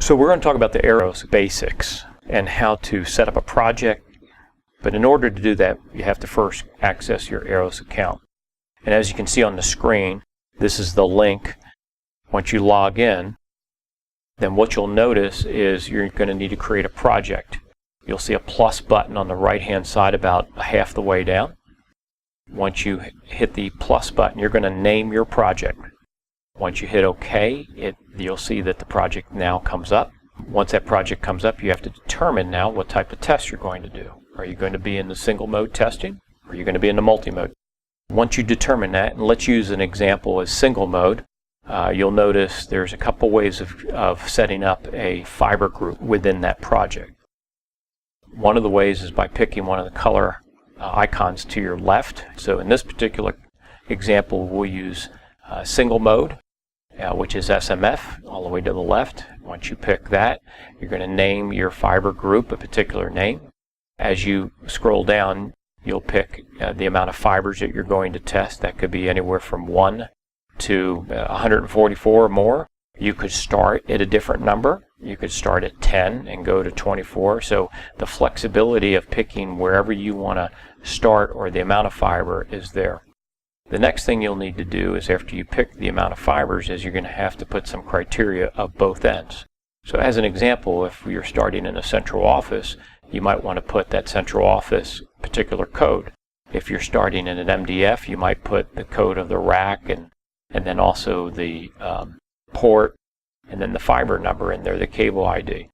So we're going to talk about the aeRos basics and how to set up a project. But in order to do that, you have to first access your aeRos account. And as you can see on the screen, this is the link. Once you log in, then what you'll notice is you're going to need to create a project. You'll see a plus button on the right-hand side about half the way down. Once you hit the plus button, you're going to name your project. Once you hit OK, you'll see that the project now comes up. Once that project comes up, you have to determine now what type of test you're going to do. Are you going to be in the single mode testing, or are you going to be in the multi-mode? Once you determine that, and let's use an example as single mode, you'll notice there's a couple ways of setting up a fiber group within that project. One of the ways is by picking one of the color icons to your left. So in this particular example, we'll use single mode, which is SMF, all the way to the left. Once you pick that, you're going to name your fiber group a particular name. As you scroll down, you'll pick the amount of fibers that you're going to test. That could be anywhere from 1 to 144 or more. You could start at a different number. You could start at 10 and go to 24. So the flexibility of picking wherever you want to start or the amount of fiber is there. The next thing you'll need to do is, after you pick the amount of fibers, is you're going to have to put some criteria of both ends. So as an example, if you're starting in a central office, you might want to put that central office particular code. If you're starting in an MDF, you might put the code of the rack and then also the port, and then the fiber number in there, the cable ID.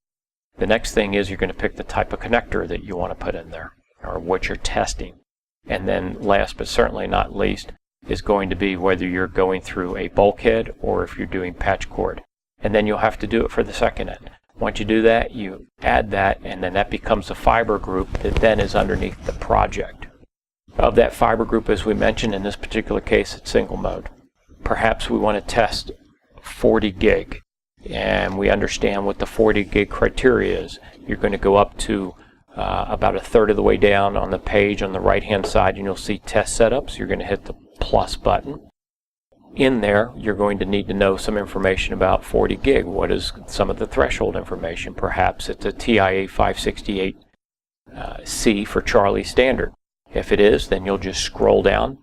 The next thing is you're going to pick the type of connector that you want to put in there, or what you're testing. And then last but certainly not least is going to be whether you're going through a bulkhead or if you're doing patch cord. And then you'll have to do it for the second end. Once you do that, you add that, and then that becomes a fiber group that then is underneath the project. Of that fiber group, as we mentioned, in this particular case, it's single mode. Perhaps we want to test 40 gig, and we understand what the 40 gig criteria is. You're going to go up to about a third of the way down on the page on the right-hand side, and you'll see test setups. You're going to hit the plus button. In there, you're going to need to know some information about 40 gig. What is some of the threshold information? Perhaps it's a TIA 568C for Charlie standard. If it is, then you'll just scroll down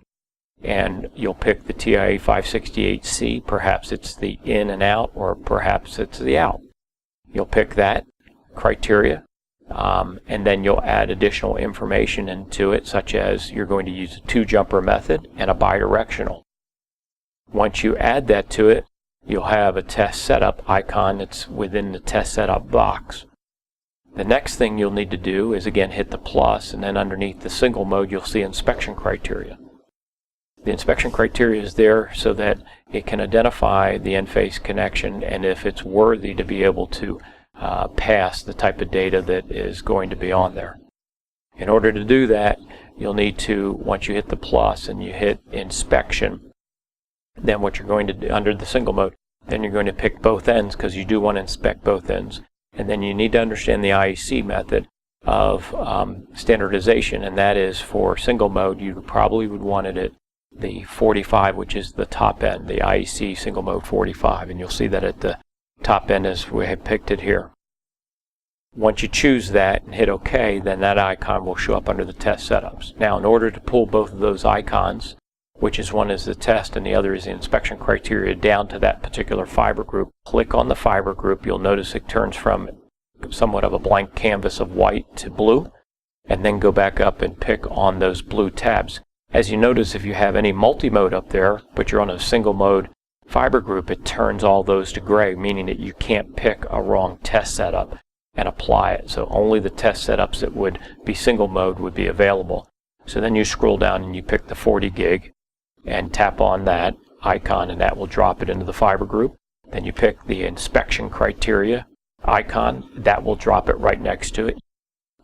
and you'll pick the TIA 568C. Perhaps it's the in and out, or perhaps it's the out. You'll pick that criteria, and then you'll add additional information into it, such as you're going to use a 2-jumper method and a bidirectional. Once you add that to it, you'll have a test setup icon that's within the test setup box. The next thing you'll need to do is again hit the plus, and then underneath the single mode you'll see inspection criteria. The inspection criteria is there so that it can identify the end-face connection and if it's worthy to be able to pass the type of data that is going to be on there. In order to do that, you'll need to, once you hit the plus and you hit inspection, then what you're going to do under the single mode, then you're going to pick both ends, because you do want to inspect both ends. And then you need to understand the IEC method of standardization, and that is for single mode, you probably would want it at the 45, which is the top end, the IEC single mode 45, and you'll see that at the top end as we have picked it here. Once you choose that and hit OK, then that icon will show up under the test setups. Now, in order to pull both of those icons, which is one is the test and the other is the inspection criteria, down to that particular fiber group, click on the fiber group. You'll notice it turns from somewhat of a blank canvas of white to blue, and then go back up and pick on those blue tabs. As you notice, if you have any multi-mode up there, but you're on a single mode fiber group, it turns all those to gray, meaning that you can't pick a wrong test setup and apply it. So only the test setups that would be single mode would be available. So then you scroll down and you pick the 40 gig and tap on that icon, and that will drop it into the fiber group. Then you pick the inspection criteria icon, that will drop it right next to it.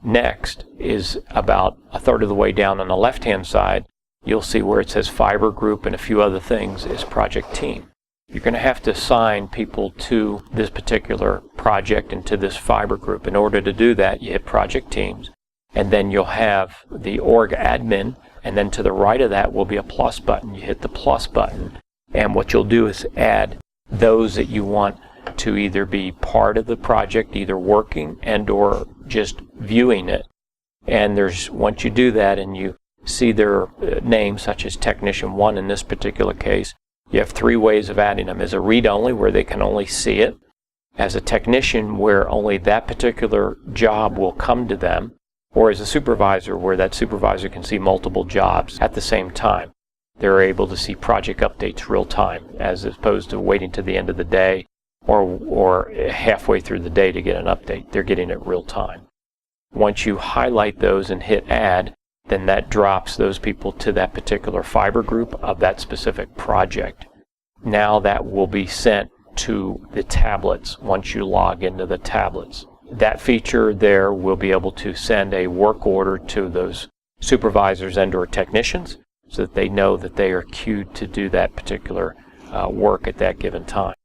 Next is about a third of the way down on the left-hand side, you'll see where it says fiber group and a few other things is project team. You're going to have to assign people to this particular project and to this fiber group. In order to do that, you hit project teams, and then you'll have the org admin, and then to the right of that will be a plus button. You hit the plus button, and what you'll do is add those that you want to either be part of the project, either working and or just viewing it. And once you do that and you see their names, such as Technician 1 in this particular case, you have 3 ways of adding them. As a read-only, where they can only see it. As a technician, where only that particular job will come to them. Or as a supervisor, where that supervisor can see multiple jobs at the same time. They're able to see project updates real time, as opposed to waiting to the end of the day or halfway through the day to get an update. They're getting it real time. Once you highlight those and hit add, then that drops those people to that particular fiber group of that specific project. Now that will be sent to the tablets once you log into the tablets. That feature there will be able to send a work order to those supervisors and or technicians so that they know that they are queued to do that particular work at that given time.